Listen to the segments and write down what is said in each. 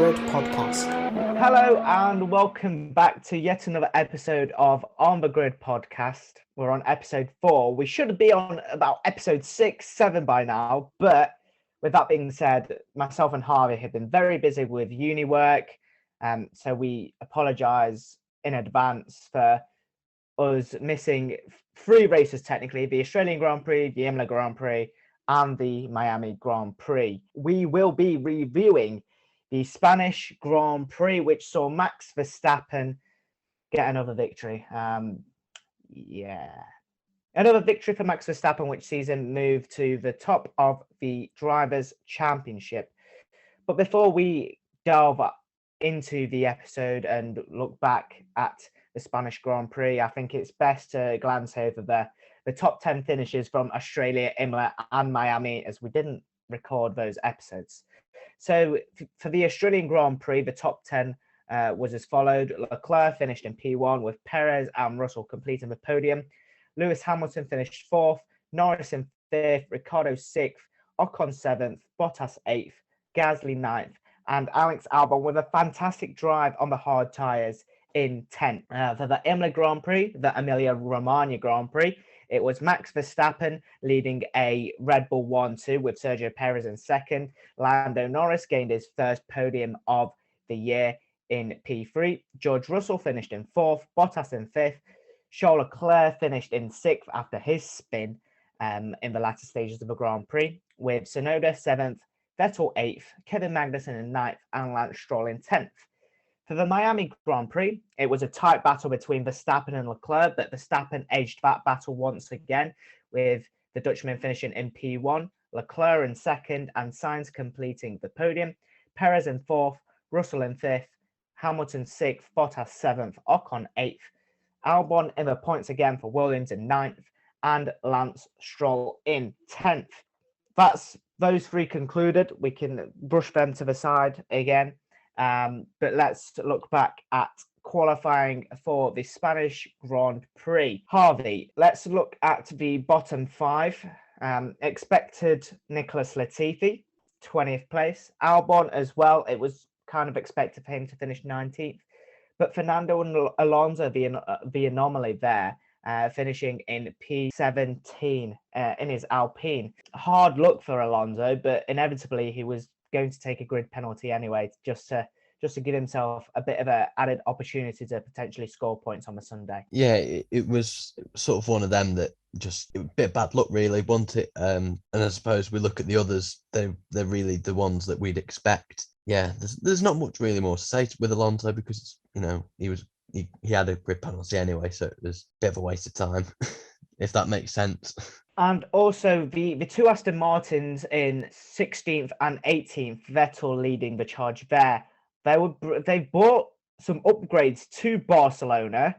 OnTheGrid Podcast. Hello and welcome back to yet another episode of On The Grid Podcast. We're on episode 4. We should be on about episode 6, 7 by now, but with that being said, myself and Harvey have been very busy with uni work, so we apologise in advance for us missing 3 races technically, the Australian Grand Prix, the Imola Grand Prix and the Miami Grand Prix. We will be reviewing the Spanish Grand Prix, which saw Max Verstappen get another victory. Another victory for Max Verstappen, which sees him move to the top of the Drivers' Championship. But before we delve into the episode and look back at the Spanish Grand Prix, I think it's best to glance over the top 10 finishes from Australia, Imola and Miami, as we didn't record those episodes. So for the Australian Grand Prix, the top 10 was as followed. Leclerc finished in P1 with Perez and Russell completing the podium. Lewis Hamilton finished 4th, Norris in 5th, Ricciardo 6th, Ocon 7th, Bottas 8th, Gasly 9th, and Alex Albon with a fantastic drive on the hard tyres in 10th. For the Imola Grand Prix, the Emilia-Romagna Grand Prix, it was Max Verstappen leading a Red Bull 1-2 with Sergio Perez in 2nd. Lando Norris gained his first podium of the year in P3. George Russell finished in 4th, Bottas in 5th. Charles Leclerc finished in 6th after his spin in the latter stages of the Grand Prix, with Tsunoda 7th, Vettel 8th, Kevin Magnussen in 9th, and Lance Stroll in 10th. For the Miami Grand Prix, it was a tight battle between Verstappen and Leclerc, but Verstappen edged that battle once again, with the Dutchman finishing in P1, Leclerc in 2nd, and Sainz completing the podium. Perez in 4th, Russell in 5th, Hamilton 6th, Bottas 7th, Ocon 8th, Albon in the points again for Williams in 9th, and Lance Stroll in 10th. That's those 3 concluded. We can brush them to the side again. But let's look back at qualifying for the Spanish Grand Prix. Harvey, let's look at the bottom 5. Expected Nicholas Latifi, 20th place. Albon as well. It was kind of expected for him to finish 19th. But Fernando and Alonso, the anomaly there, finishing in P17 in his Alpine. Hard luck for Alonso, but inevitably he was going to take a grid penalty anyway, just to give himself a bit of an added opportunity to potentially score points on the Sunday. Yeah, it was sort of one of them that just a bit of bad luck, really, wasn't it? And I suppose we look at the others; they're really the ones that we'd expect. Yeah, there's not much really more to say with Alonso because he had a grid penalty anyway, so it was a bit of a waste of time, if that makes sense. And also the 2 Aston Martins in 16th and 18th, Vettel leading the charge there. They bought some upgrades to Barcelona,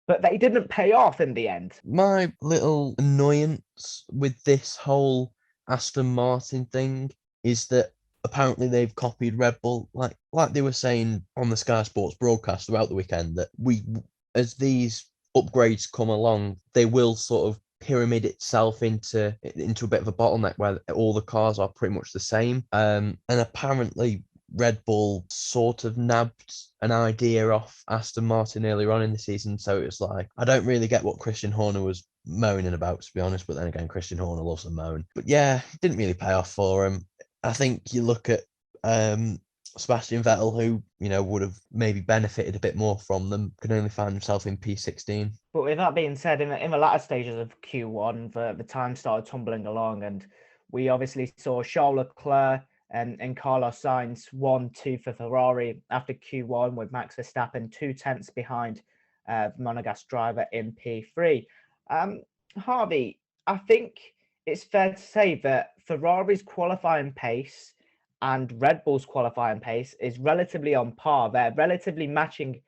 but they didn't pay off in the end. My little annoyance with this whole Aston Martin thing is that apparently they've copied Red Bull, like they were saying on the Sky Sports broadcast throughout the weekend, that as these upgrades come along, they will sort of pyramid itself into a bit of a bottleneck where all the cars are pretty much the same. And apparently Red Bull sort of nabbed an idea off Aston Martin earlier on in the season. So it was like, I don't really get what Christian Horner was moaning about, to be honest. But then again, Christian Horner loves a moan. But yeah, it didn't really pay off for him. I think you look at Sebastian Vettel, who, would have maybe benefited a bit more from them, could only find himself in P16. But with that being said, in the latter stages of Q1, the time started tumbling along, and we obviously saw Charles Leclerc and Carlos Sainz 1-2 for Ferrari after Q1, with Max Verstappen 2 tenths behind the Monegasque driver in P3. Harvey, I think it's fair to say that Ferrari's qualifying pace and Red Bull's qualifying pace is relatively on par. They're relatively matching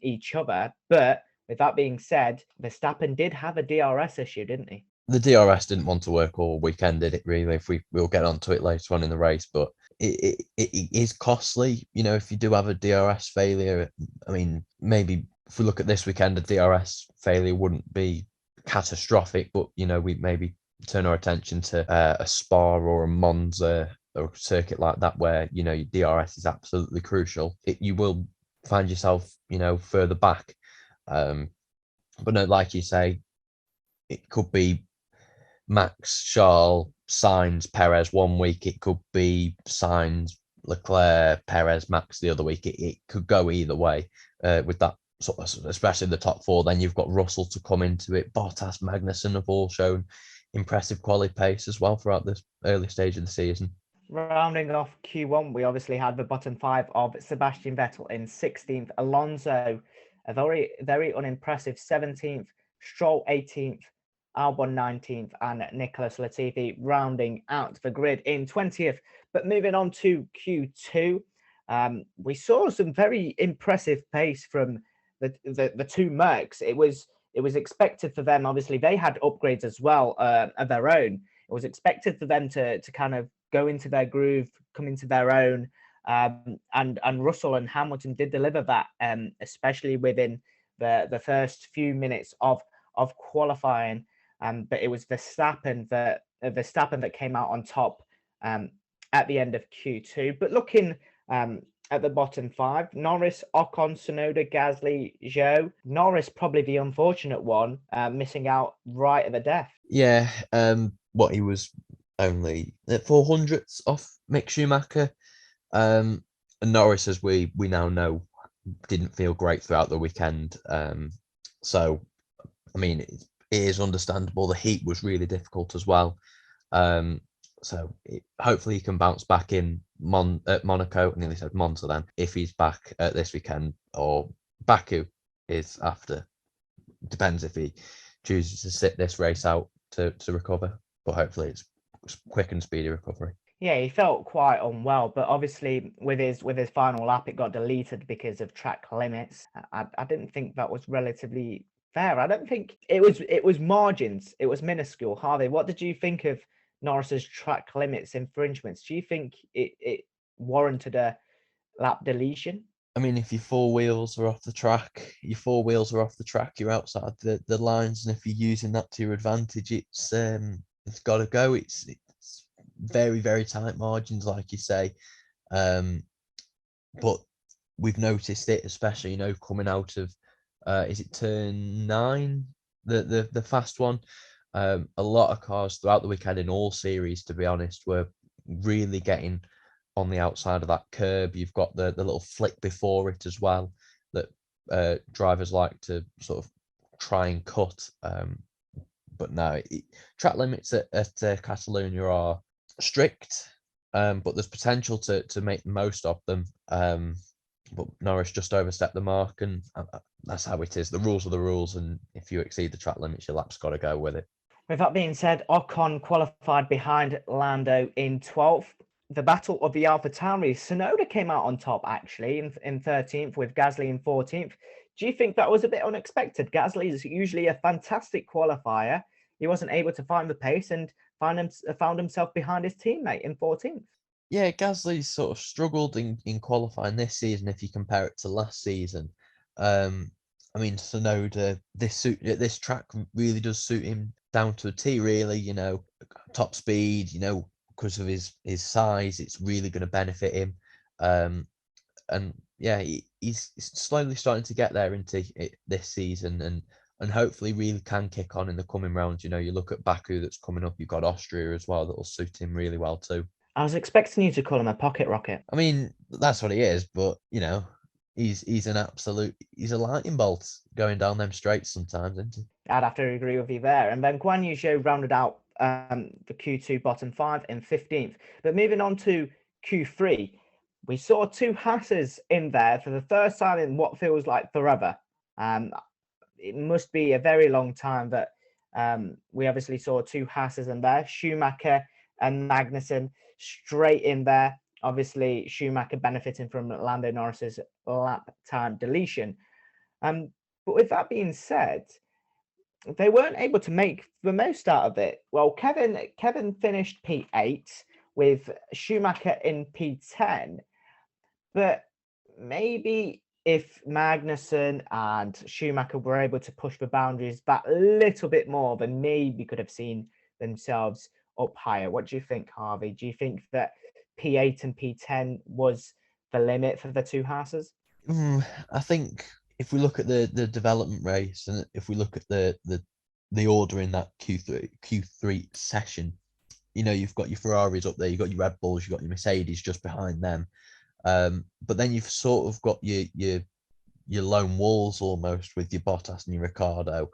each other. But with that being said, Verstappen did have a DRS issue, didn't he? The DRS didn't want to work all weekend, did it, really? We'll get onto it later on in the race, but it is costly. If you do have a DRS failure, I mean, maybe if we look at this weekend, a DRS failure wouldn't be catastrophic, but, we maybe turn our attention to a Spa or a Monza a circuit like that where, you know, your DRS is absolutely crucial, you will find yourself, you know, further back. But no, like you say, it could be Max, Charles, Sainz, Perez one week. It could be Sainz, Leclerc, Perez, Max the other week. It could go either way with that sort of, especially the top four. Then you've got Russell to come into it. Bottas, Magnussen have all shown impressive quality pace as well throughout this early stage of the season. Rounding off Q1, we obviously had the bottom five of Sebastian Vettel in 16th, Alonso, a very, very unimpressive 17th, Stroll 18th, Albon 19th, and Nicholas Latifi rounding out the grid in 20th. But moving on to Q2, we saw some very impressive pace from the two Mercs. It was expected for them. Obviously, they had upgrades as well of their own. It was expected for them to kind of go into their groove, come into their own, and Russell and Hamilton did deliver that, especially within the first few minutes of qualifying. But it was Verstappen that came out on top at the end of Q2. But looking at the bottom five, Norris, Ocon, Tsunoda, Gasly, Zhou. Norris probably the unfortunate one, missing out right at the death. Yeah, he was only at 400ths off Mick Schumacher. And Norris, as we now know, didn't feel great throughout the weekend. So, I mean, it is understandable. The heat was really difficult as well. Hopefully he can bounce back in Monaco. I nearly said Monza then. If he's back this weekend, or Baku is after. Depends if he chooses to sit this race out to recover. But hopefully it's quick and speedy recovery. Yeah, he felt quite unwell, but obviously with his final lap, it got deleted because of track limits. I didn't think that was relatively fair. I don't think it was margins. It was minuscule. Harvey, what did you think of Norris's track limits infringements? Do you think it warranted a lap deletion? I mean, if your four wheels are off the track, you're outside the lines, and if you're using that to your advantage, it's got to go. It's very, very tight margins, like you say. But we've noticed it, especially, you know, coming out of is it turn 9, the fast one. A lot of cars throughout the weekend in all series, to be honest, were really getting on the outside of that curb. You've got the little flick before it as well that drivers like to sort of try and cut. But no, track limits at Catalonia are strict, but there's potential to make the most of them. But Norris just overstepped the mark, and that's how it is. The rules are the rules, and if you exceed the track limits, your lap's got to go with it. With that being said, Ocon qualified behind Lando in 12th. The battle of the AlphaTauri, Tsunoda came out on top actually in 13th with Gasly in 14th. Do you think that was a bit unexpected? Gasly is usually a fantastic qualifier. He wasn't able to find the pace and found himself behind his teammate in 14th. Yeah, Gasly sort of struggled in qualifying this season if you compare it to last season. I mean, Tsunoda, this track really does suit him down to a T, really, you know, top speed, you know, because of his size, it's really going to benefit him. And yeah, he's slowly starting to get there into it this season, and hopefully really can kick on in the coming rounds. You know, you look at Baku that's coming up, you've got Austria as well, that'll suit him really well too. I was expecting you to call him a pocket rocket. I mean, that's what he is, but you know, he's a lightning bolt going down them straights sometimes, isn't he? I'd have to agree with you there. And then Guan Yu Zhou rounded out the Q2 bottom 5 in 15th. But moving on to Q3, we saw two Hasses in there for the first time in what feels like forever. It must be a very long time that we obviously saw two Hasses in there, Schumacher and Magnussen straight in there. Obviously, Schumacher benefiting from Lando Norris's lap time deletion. But with that being said, they weren't able to make the most out of it. Well, Kevin finished P8 with Schumacher in P10, but maybe if Magnussen and Schumacher were able to push the boundaries that little bit more, then maybe could have seen themselves up higher. What do you think, Harvey? Do you think that P8 and P10 was the limit for the two Haas's? I think if we look at the development race, and if we look at the order in that Q3 session, you've got your Ferraris up there, you've got your Red Bulls, you've got your Mercedes just behind them. But then you've sort of got your lone wolves almost with your Bottas and your Ricciardo,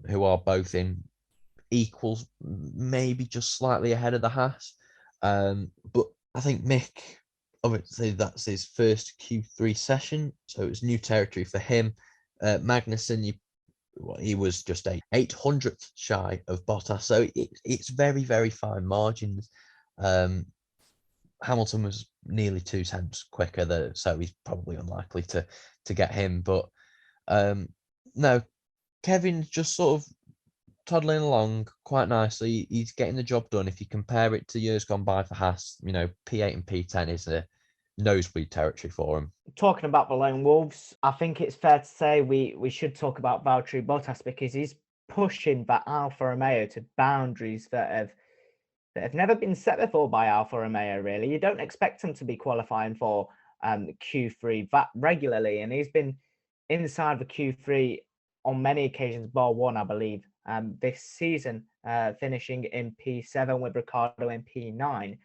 who are both in equals, maybe just slightly ahead of the Haas. But I think Mick, obviously that's his first Q3 session, so it's new territory for him. Magnussen, he was just a 800th shy of Bottas, so it's very, very fine margins. Hamilton was nearly 2 tenths quicker, so he's probably unlikely to get him. But no, Kevin's just sort of toddling along quite nicely. He's getting the job done. If you compare it to years gone by for Haas, P8 and P10 is a nosebleed territory for him. Talking about the lone wolves, I think it's fair to say we should talk about Valtteri Bottas, because he's pushing that Alfa Romeo to boundaries that have never been set before by Alfa Romeo, really. You don't expect him to be qualifying for Q3 that regularly, and he's been inside the Q3 on many occasions, bar one, I believe, this season, finishing in P7 with Ricciardo in P9.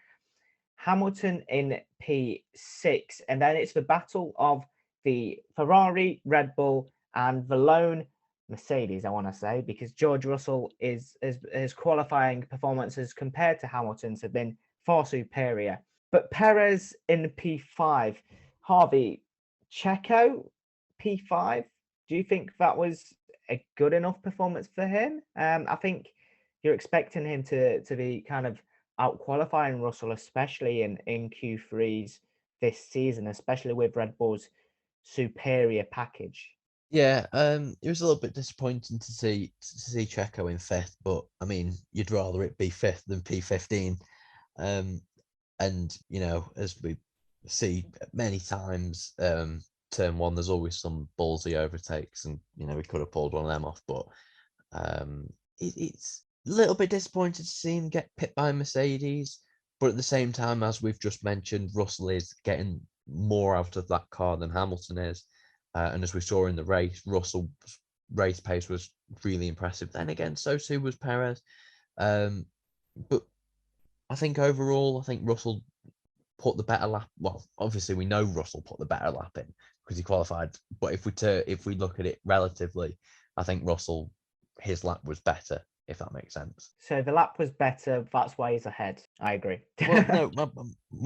Hamilton in P6, and then it's the battle of the Ferrari, Red Bull, and the lone Mercedes, I want to say, because George Russell his qualifying performances compared to Hamilton's have been far superior. But Perez in P5, Harvey, Checo P5. Do you think that was a good enough performance for him? I think you're expecting him to be kind of out qualifying Russell, especially in Q3s this season, especially with Red Bull's superior package. Yeah, it was a little bit disappointing to see Checo in 5th, but I mean, you'd rather it be 5th than P15. And as we see many times, turn one, there's always some ballsy overtakes, and we could have pulled one of them off, but it's a little bit disappointed to see him get pipped by Mercedes. But at the same time, as we've just mentioned, Russell is getting more out of that car than Hamilton is. And as we saw in the race, Russell's race pace was really impressive. Then again, so too was Perez. But I think overall, Russell put the better lap. Well, obviously we know Russell put the better lap in because he qualified. But if we look at it relatively, I think Russell, his lap was better, if that makes sense. So the lap was better. That's why he's ahead. I agree. Well, no,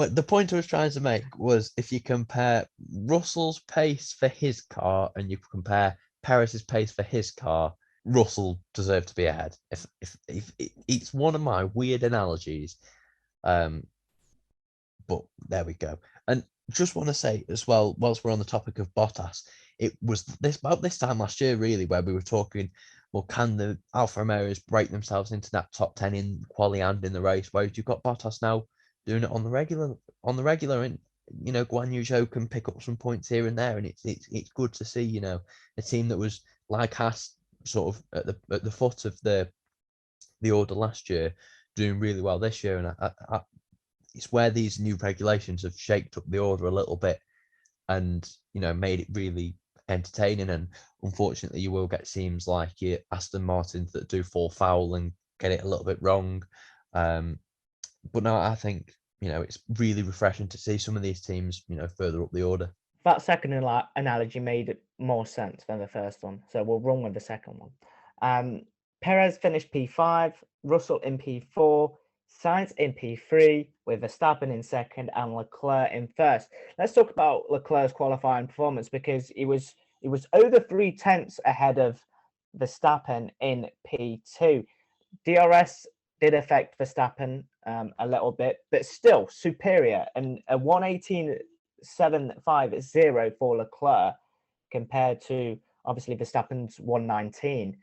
the point I was trying to make was if you compare Russell's pace for his car and you compare Perez's pace for his car, Russell deserved to be ahead. If it's one of my weird analogies, but there we go. And just want to say as well, whilst we're on the topic of Bottas, it was about this time last year really where we were talking, well, can the Alfa Romeos break themselves into that top 10 in quali and in the race? Whereas you've got Bottas now doing it on the regular, and Guan Yu Zhou can pick up some points here and there, and it's good to see a team that was like Haas sort of at the foot of the order last year doing really well this year, and it's where these new regulations have shaped up the order a little bit and made it really entertaining. And unfortunately you will get teams like your Aston Martins that do fall foul and get it a little bit wrong, but no, I think it's really refreshing to see some of these teams further up the order. That second analogy made more sense than the first one, so we'll run with the second one. Perez finished P5, Russell in P4, Sainz in P3 with Verstappen in second and Leclerc in first. Let's talk about Leclerc's qualifying performance, because he was over 3 tenths ahead of Verstappen in P2. DRS did affect Verstappen a little bit, but still superior, and a 1:18.750 for Leclerc compared to obviously Verstappen's 1:19.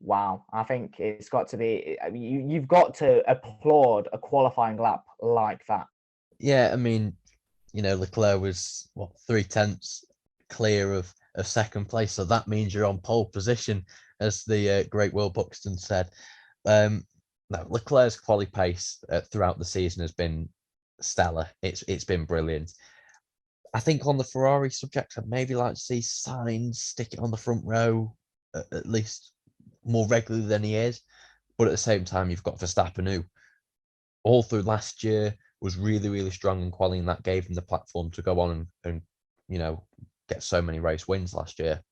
Wow, I think it's got to be, you've got to applaud a qualifying lap like that. Yeah, I mean, Leclerc was 3 tenths clear of second place, so that means you're on pole position, as the great Will Buxton said. No, Leclerc's quali pace throughout the season has been stellar. It's been brilliant. I think on the Ferrari subject, I'd maybe like to see Sainz stick it on the front row at least more regularly than he is. But at the same time, you've got Verstappen, who all through last year was really, really strong in qualifying. That gave him the platform to go on and get so many race wins last year.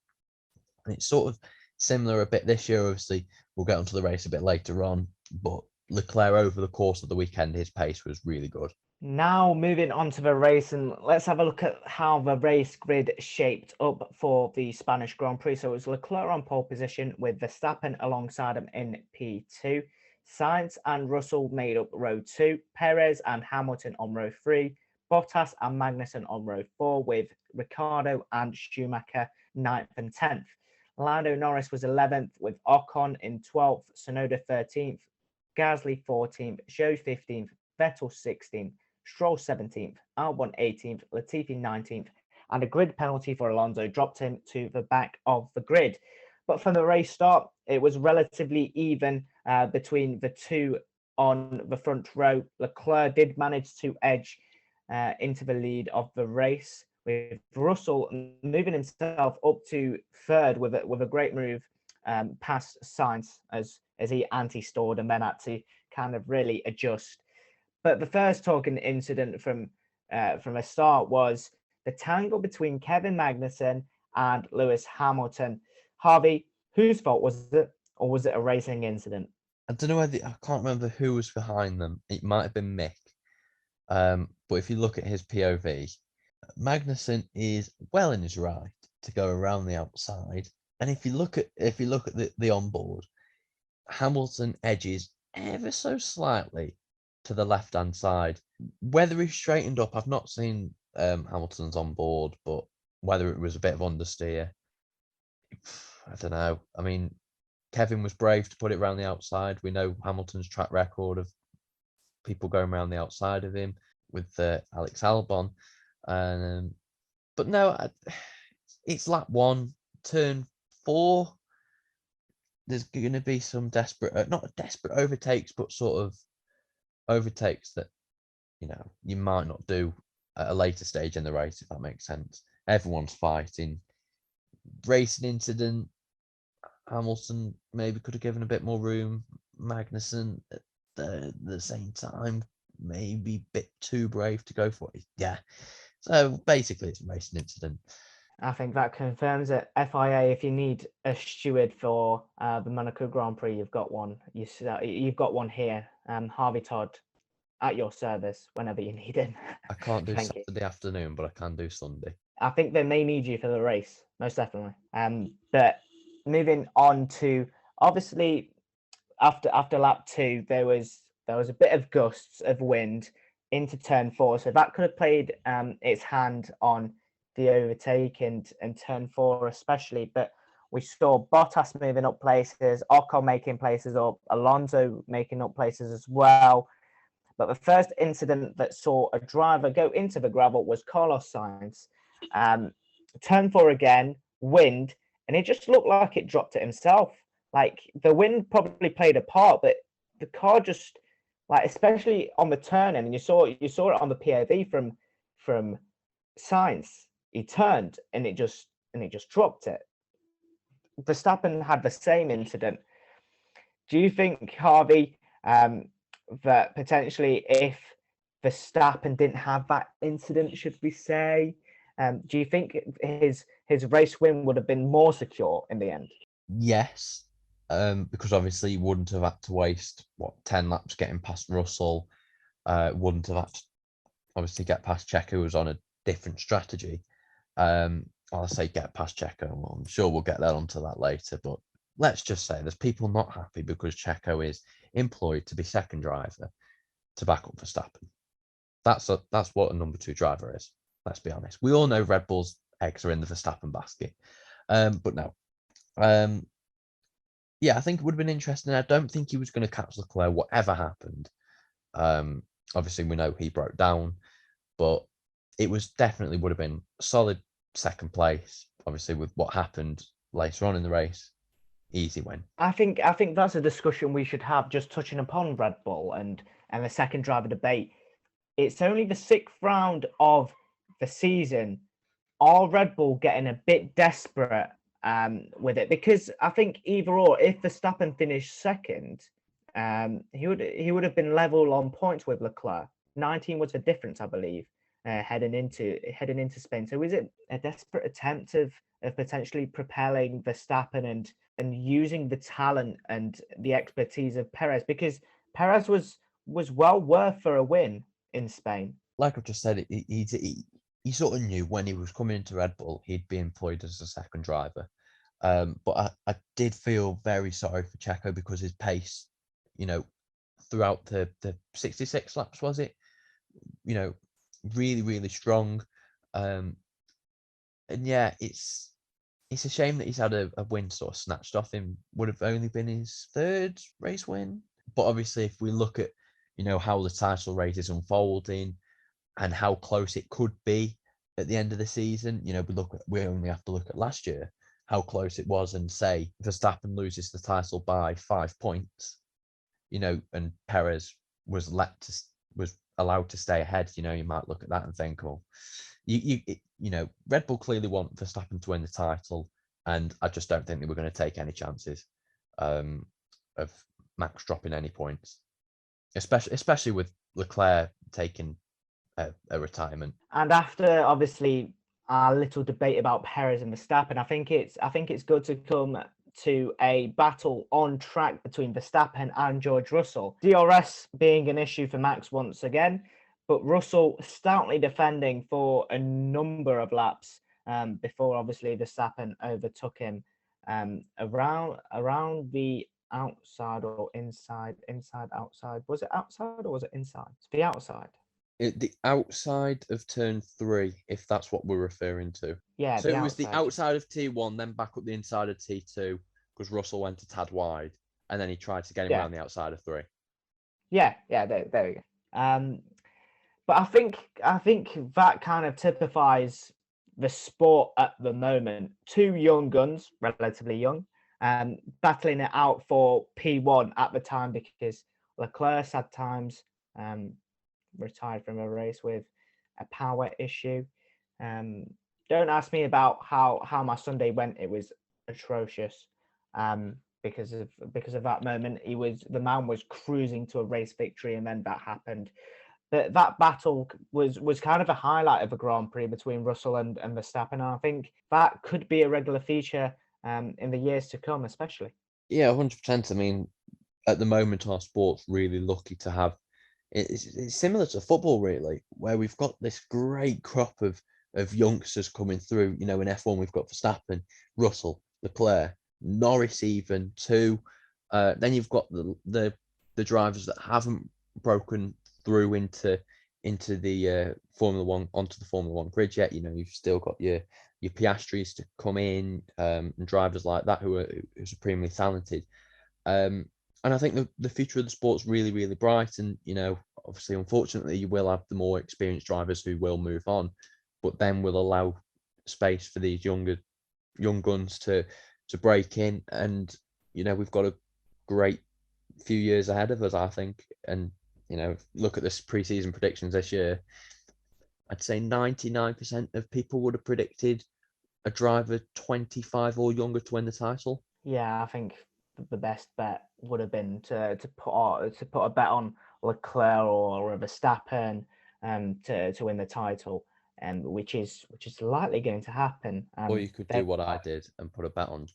And it's sort of similar a bit this year. Obviously, we'll get onto the race a bit later on, but Leclerc over the course of the weekend, his pace was really good. Now moving on to the race, and let's have a look at how the race grid shaped up for the Spanish Grand Prix. So it was Leclerc on pole position with Verstappen alongside him in P2. Sainz and Russell made up row 2, Perez and Hamilton on row 3, Bottas and Magnussen on row 4, with Ricciardo and Schumacher 9th and 10th. Lando Norris was 11th, with Ocon in 12th, Tsunoda 13th, Gasly 14th, Zhou 15th, Vettel 16th, Stroll 17th, Albon 18th, Latifi 19th, and a grid penalty for Alonso dropped him to the back of the grid. But from the race start, it was relatively even between the two on the front row. Leclerc did manage to edge into the lead of the race, with Russell moving himself up to third with a great move past Sainz as he anti-stored and then had to kind of really adjust. But the first talking incident from a start was the tangle between Kevin Magnussen and Lewis Hamilton. Harvey, whose fault was it, or was it a racing incident? I don't know I can't remember who was behind them. It might have been Mick. But if you look at his POV, Magnussen is well in his right to go around the outside. And if you look at the onboard, Hamilton edges ever so slightly to the left-hand side. Whether he's straightened up, I've not seen Hamilton's on board, but whether it was a bit of understeer, I don't know. I mean, Kevin was brave to put it around the outside. We know Hamilton's track record of people going around the outside of him with Alex Albon. But no, it's lap 1, turn 4. There's going to be some not desperate overtakes, but sort of overtakes that you might not do at a later stage in the race, if that makes sense. Everyone's fighting. Racing incident. Hamilton maybe could have given a bit more room. Magnussen at the same time maybe a bit too brave to go for it. Yeah. So basically, it's a racing incident. I think that confirms it. FIA, if you need a steward for the Monaco Grand Prix, you've got one. You've got one here. Harvey Todd, at your service whenever you need him. I can't do Saturday afternoon, but I can do Sunday. I think they may need you for the race, most definitely. But moving on to, obviously, after lap 2, there was a bit of gusts of wind into turn 4, so that could have played its hand on the overtake and turn 4 especially. But we saw Bottas moving up places, Ocon making places up, Alonso making up places as well. But the first incident that saw a driver go into the gravel was Carlos Sainz. Turn 4 again, wind, and it just looked like it dropped it himself. Like, the wind probably played a part, but the car just, like, especially on the turn, and you saw it on the POV from Sainz. He turned and it just dropped it. Verstappen had the same incident. Do you think, Harvey, that potentially if Verstappen didn't have that incident, should we say, do you think his race win would have been more secure in the end? Yes, because obviously he wouldn't have had to waste 10 laps getting past Russell. Wouldn't have had to obviously get past Checo, who was on a different strategy. I'll say get past Checo. Well, I'm sure we'll get onto that later, but let's just say there's people not happy because Checo is employed to be second driver to back up Verstappen. That's what a number 2 driver is. Let's be honest. We all know Red Bull's eggs are in the Verstappen basket. But no. Yeah, I think it would have been interesting. I don't think he was going to catch Leclerc, whatever happened. Obviously, we know he broke down, but it was definitely would have been a solid second place. Obviously, with what happened later on in the race, easy win. I think that's a discussion we should have, just touching upon Red Bull and the second driver debate. it's only the 6th round of the season. Are Red Bull getting a bit desperate with it? Because I think either or, if Verstappen finished second, he would have been level on points with Leclerc. 19 was the difference, I believe, heading into Spain. So is it a desperate attempt of potentially propelling Verstappen and using the talent and the expertise of Perez? Because Perez was well worth for a win in Spain. Like I've just said, he sort of knew when he was coming into Red Bull, he'd be employed as a second driver. But I did feel very sorry for Checo because his pace, throughout the 66 laps, was it? Really, really strong. And yeah, it's a shame that he's had a win sort of snatched off him. Would have only been his 3rd race win. But obviously, if we look at, how the title race is unfolding and how close it could be at the end of the season, we only have to look at last year, how close it was, and say Verstappen loses the title by 5 points, and Perez was allowed to stay ahead. You might look at that and think, well, Red Bull clearly want Verstappen to win the title, and I just don't think they were going to take any chances of Max dropping any points, especially with Leclerc taking a retirement. And after obviously our little debate about Perez and Verstappen, I think it's good to come to a battle on track between Verstappen and George Russell. DRS being an issue for Max once again, but Russell stoutly defending for a number of laps before obviously Verstappen overtook him around the outside or inside, outside. Was it outside or was it inside? It's the outside. The outside of turn 3, if that's what we're referring to. Yeah. So it was the outside of T1, then back up the inside of T2, because Russell went a tad wide, and then he tried to get him around the outside of 3. Yeah. There we go. But I think that kind of typifies the sport at the moment. 2 young guns, relatively young, battling it out for P1 at the time, because Leclerc had times retired from a race with a power issue. Don't ask me about how my Sunday went. It was atrocious because of that moment. The man was cruising to a race victory, and then that happened. But that battle was kind of a highlight of a Grand Prix between Russell and Verstappen. And I think that could be a regular feature in the years to come, especially. Yeah, 100%. I mean, at the moment, our sport's really lucky to have. It's similar to football, really, where we've got this great crop of youngsters coming through. In F1, we've got Verstappen, Russell, Leclerc, Norris, even too. Then you've got the drivers that haven't broken through into the Formula One, onto the Formula One grid yet. You've still got your Piastris to come in, and drivers like that who are supremely talented. And I think the future of the sport's really, really bright. And, obviously, unfortunately, you will have the more experienced drivers who will move on, but then will allow space for these young guns to break in. And, we've got a great few years ahead of us, I think. And, look at this preseason predictions this year. I'd say 99% of people would have predicted a driver 25 or younger to win the title. Yeah, I think the best bet would have been to put a bet on Leclerc or Verstappen to win the title, which is likely going to happen. Or you could do what I did and put a bet on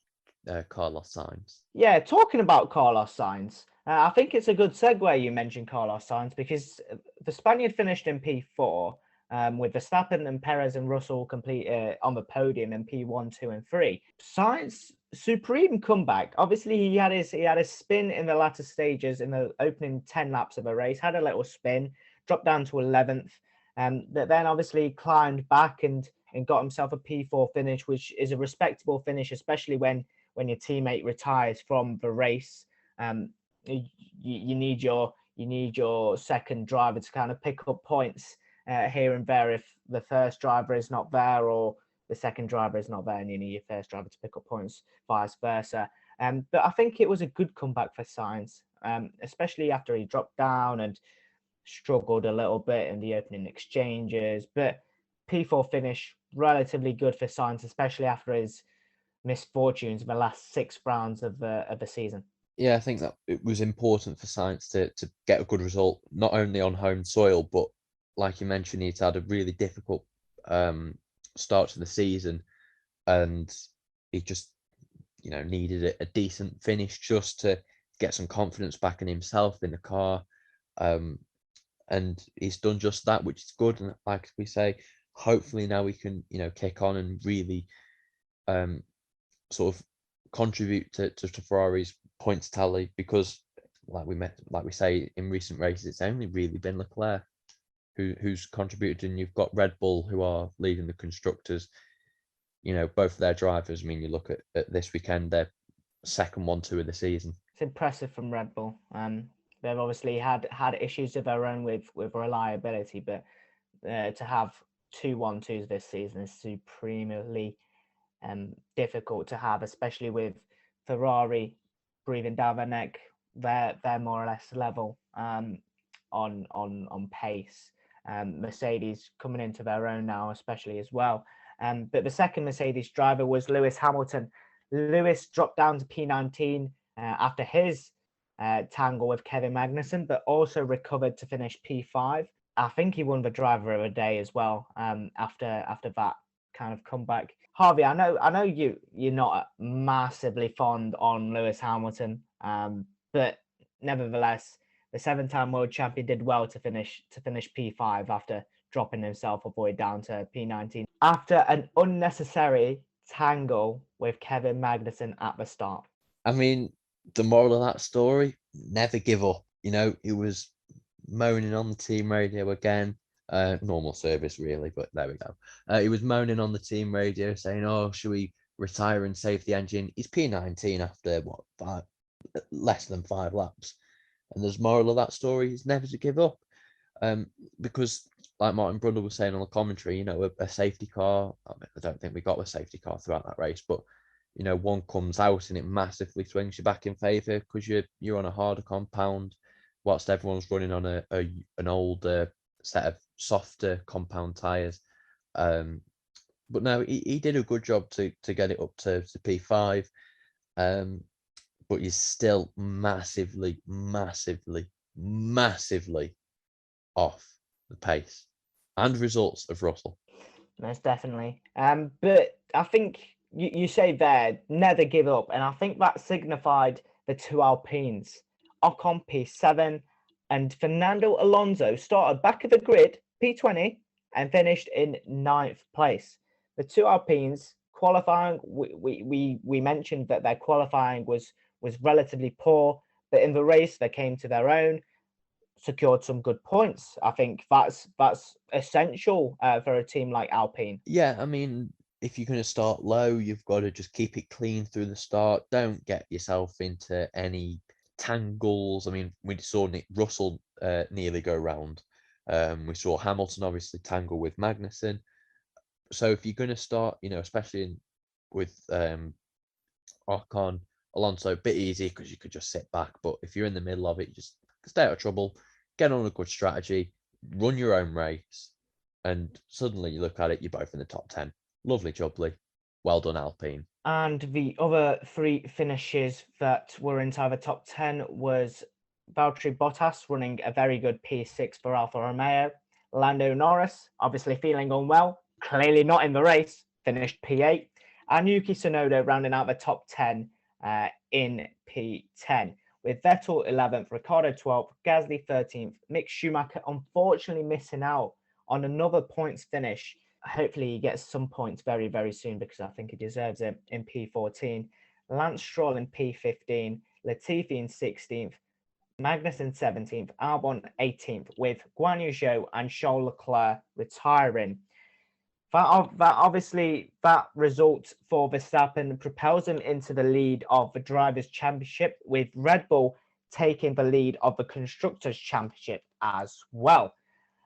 Carlos Sainz. Yeah, talking about Carlos Sainz, I think it's a good segue you mentioned Carlos Sainz, because the Spaniard finished in P4 with Verstappen and Perez and Russell complete on the podium in P1, 2, and 3. Sainz, supreme comeback. Obviously, he had his spin in the latter stages in the opening 10 laps of a race, had a little spin, dropped down to 11th, but then obviously climbed back and got himself a P4 finish, which is a respectable finish, especially when your teammate retires from the race. You need your second driver to kind of pick up points here and there if the first driver is not there or the second driver is not there, and you need your first driver to pick up points, vice versa. But I think it was a good comeback for Sainz, especially after he dropped down and struggled a little bit in the opening exchanges, but P4 finish relatively good for Sainz, especially after his misfortunes in the last 6 rounds of the season. Yeah, I think that it was important for Sainz to get a good result, not only on home soil, but like you mentioned, he's had a really difficult start to the season, and he just needed a decent finish just to get some confidence back in himself in the car, and he's done just that, which is good. And like we say, hopefully now we can kick on and really sort of contribute to Ferrari's points tally, because like we say in recent races, it's only really been Leclerc who's contributed, and you've got Red Bull who are leading the constructors. Both of their drivers, I mean, you look at this weekend, they're second 1-2 of the season. It's impressive from Red Bull. They've obviously had issues of their own with reliability, but to have 2 1-2s this season is supremely difficult to have, especially with Ferrari breathing down their neck. They're more or less level on pace. Mercedes coming into their own now, especially as well. But the second Mercedes driver was Lewis Hamilton. Lewis dropped down to P19 after his tangle with Kevin Magnussen, but also recovered to finish P5. I think he won the driver of the day as well after that kind of comeback. Harvey, I know you're not massively fond on Lewis Hamilton, but nevertheless, the 7-time world champion did well to finish P5 after dropping himself all the way down to P19 after an unnecessary tangle with Kevin Magnussen at the start. I mean, the moral of that story: never give up. He was moaning on the team radio again. Normal service, really, but there we go. He was moaning on the team radio saying, "Oh, should we retire and save the engine?" He's P19 after less than 5 laps. And the moral of that story is never to give up. Because, like Martin Brundle was saying on the commentary, a safety car, I don't think we got a safety car throughout that race, but, one comes out and it massively swings you back in favour because you're on a harder compound, whilst everyone's running on an older set of softer compound tyres. But no, he did a good job to get it up to P5. But he's still massively off the pace and results of Russell. Most definitely. But I think you say there, never give up. And I think that signified the 2 Alpines. Ocon P7 and Fernando Alonso started back of the grid, P20, and finished in 9th place. The 2 Alpines qualifying, we mentioned that their qualifying was relatively poor, but in the race they came to their own, secured some good points. I think that's essential for a team like Alpine. Yeah, I mean, if you're going to start low, you've got to just keep it clean through the start. Don't get yourself into any tangles. I mean, we saw Nick Russell nearly go round. We saw Hamilton obviously tangle with Magnussen. So if you're going to start, especially with Ocon, Alonso, a bit easy because you could just sit back. But if you're in the middle of it, you just stay out of trouble, get on a good strategy, run your own race, and suddenly you look at it, you're both in the top 10. Lovely jubbly. Well done, Alpine. And the other 3 finishes that were inside the top 10 was Valtteri Bottas running a very good P6 for Alfa Romeo. Lando Norris, obviously feeling unwell, clearly not in the race, finished P8. And Yuki Tsunoda rounding out the top 10 in P10, with Vettel 11th, Ricciardo 12th, Gasly 13th, Mick Schumacher unfortunately missing out on another points finish. Hopefully he gets some points very, very soon because I think he deserves it, in P14. Lance Stroll in P15, Latifi in 16th, Magnussen 17th, Albon 18th, with Guan Yu Zhou and Charles Leclerc retiring. That result for Verstappen propels him into the lead of the Drivers' Championship, with Red Bull taking the lead of the Constructors' Championship as well.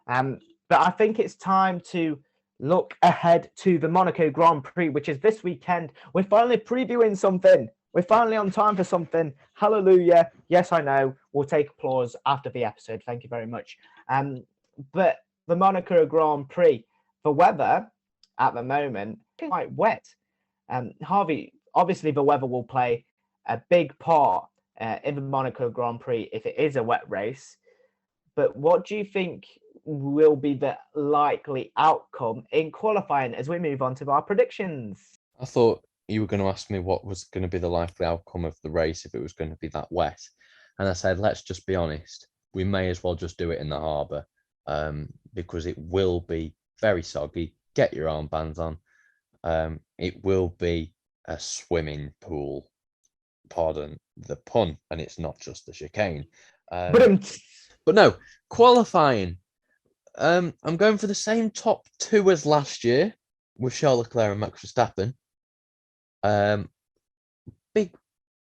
But I think it's time to look ahead to the Monaco Grand Prix, which is this weekend. We're finally previewing something. We're finally on time for something. Hallelujah. Yes, I know. We'll take applause after the episode. Thank you very much. But the Monaco Grand Prix, the weather at the moment is quite wet. Harvey, obviously the weather will play a big part in the Monaco Grand Prix if it is a wet race. But what do you think will be the likely outcome in qualifying as we move on to our predictions? I thought you were going to ask me what was going to be the likely outcome of the race if it was going to be that wet. And I said, let's just be honest. We may as well just do it in the harbour because it will be very soggy. Get your armbands on. It will be a swimming pool. Pardon the pun. And it's not just the chicane. But no, qualifying. I'm going for the same top two as last year with Charles Leclerc and Max Verstappen. Big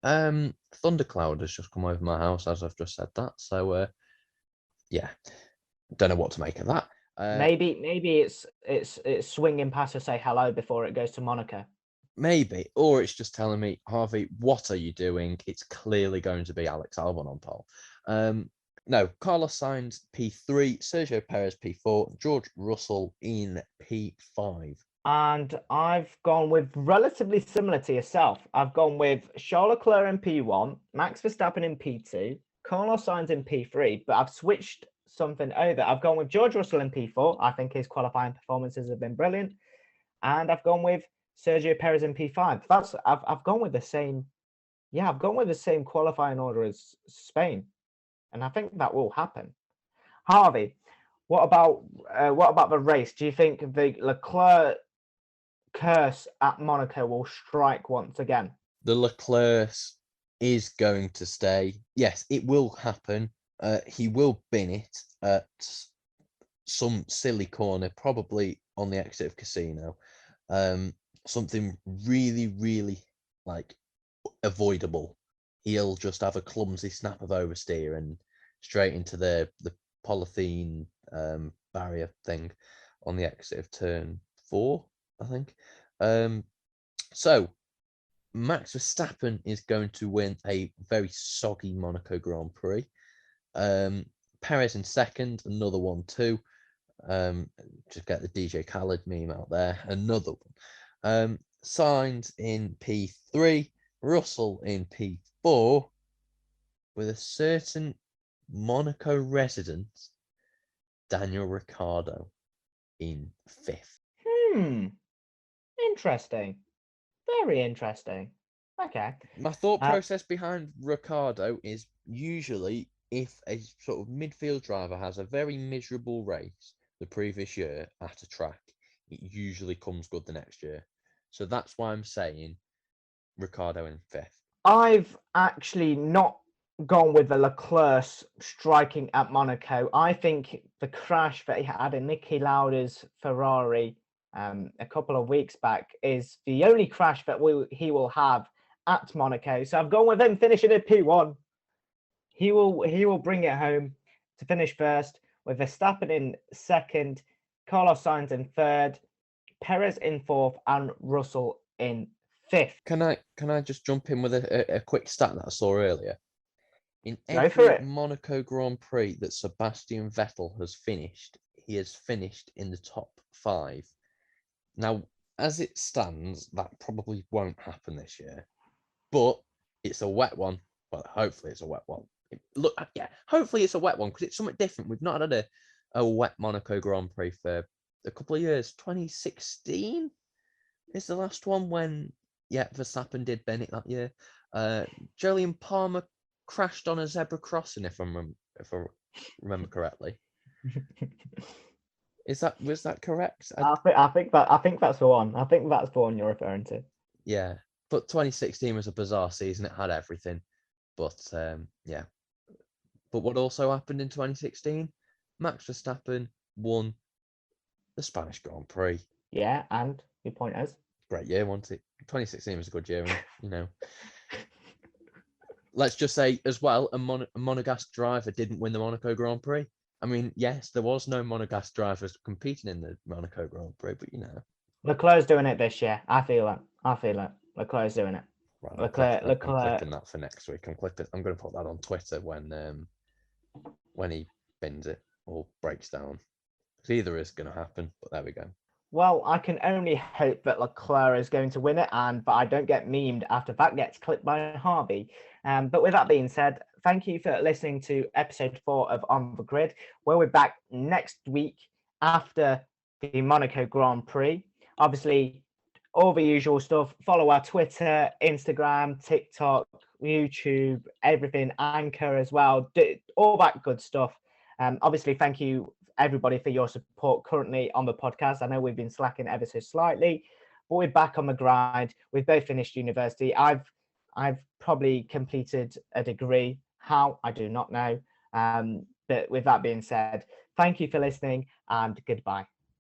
thundercloud has just come over my house as I've just said that. So yeah, don't know what to make of that. Maybe it's swinging past to say hello before it goes to Monaco. Maybe, or it's just telling me, Harvey, what are you doing? It's clearly going to be Alex Albon on pole. No, Carlos Sainz P3, Sergio Perez P4, George Russell in P5. And I've gone with relatively similar to yourself. I've gone with Charles Leclerc in P1, Max Verstappen in P2, Carlos Sainz in P3, but I've switched something over. I've gone with George Russell in P4. I think his qualifying performances have been brilliant. And I've gone with Sergio Perez in P5. I've gone with the same. Yeah, I've gone with the same qualifying order as Spain. And I think that will happen. Harvey, what about the race? Do you think the Leclerc curse at Monaco will strike once again? The Leclerc is going to stay. Yes, it will happen. He will bin it at some silly corner, probably on the exit of Casino. Something really, really avoidable. He'll just have a clumsy snap of oversteer and straight into the polythene barrier thing on the exit of turn 4, I think. So Max Verstappen is going to win a very soggy Monaco Grand Prix. Perez in second, another one too. Just get the DJ Khaled meme out there. Another one. Sainz in P3, Russell in P4, with a certain Monaco resident, Daniel Ricciardo, in 5th. Interesting. Very interesting. Okay. My thought process behind Ricciardo is usually if a sort of midfield driver has a very miserable race the previous year at a track, it usually comes good the next year. So that's why I'm saying Ricciardo in 5th. I've actually not gone with the Leclerc striking at Monaco. I think the crash that he had in Niki Lauda's Ferrari a couple of weeks back is the only crash that he will have at Monaco. So I've gone with him finishing at P1. He will bring it home to finish first, with Verstappen in second, Carlos Sainz in third, Perez in fourth, and Russell in fifth. Can I just jump in with a quick stat that I saw earlier? In Go for every it. Monaco Grand Prix that Sebastian Vettel has finished, he has finished in the top 5. Now, as it stands, that probably won't happen this year, but it's a wet one. Well, hopefully it's a wet one. Hopefully it's a wet one because it's something different. We've not had a wet Monaco Grand Prix for a couple of years. 2016 is the last one when, Verstappen did Bennett that year. Jolyon Palmer crashed on a zebra crossing, if I remember correctly. Was that correct? I think that's the one. I think that's the one you're referring to. Yeah, but 2016 was a bizarre season. It had everything, but But what also happened in 2016? Max Verstappen won the Spanish Grand Prix. Yeah, and your point is? Great year, wasn't it? 2016 was a good year, and, Let's just say as well, a Monegasque driver didn't win the Monaco Grand Prix. I mean, yes, there was no Monegasque drivers competing in the Monaco Grand Prix, but Leclerc's doing it this year. I feel it. Leclerc's doing it. Right, Leclerc. I'm clicking that for next week. I'm going to put that on Twitter when he bins it. or breaks down. Because either is going to happen, but there we go. Well, I can only hope that Leclerc is going to win it, but I don't get memed after that gets clipped by Harvey. But with that being said, thank you for listening to episode 4 of On the Grid. We'll be back next week after the Monaco Grand Prix. Obviously, all the usual stuff. Follow our Twitter, Instagram, TikTok, YouTube, everything, Anchor as well. All that good stuff. Obviously, thank you everybody for your support currently on the podcast. I know we've been slacking ever so slightly, but we're back on the grind. We've both finished university. I've probably completed a degree. How? I do not know. But with that being said, thank you for listening and goodbye.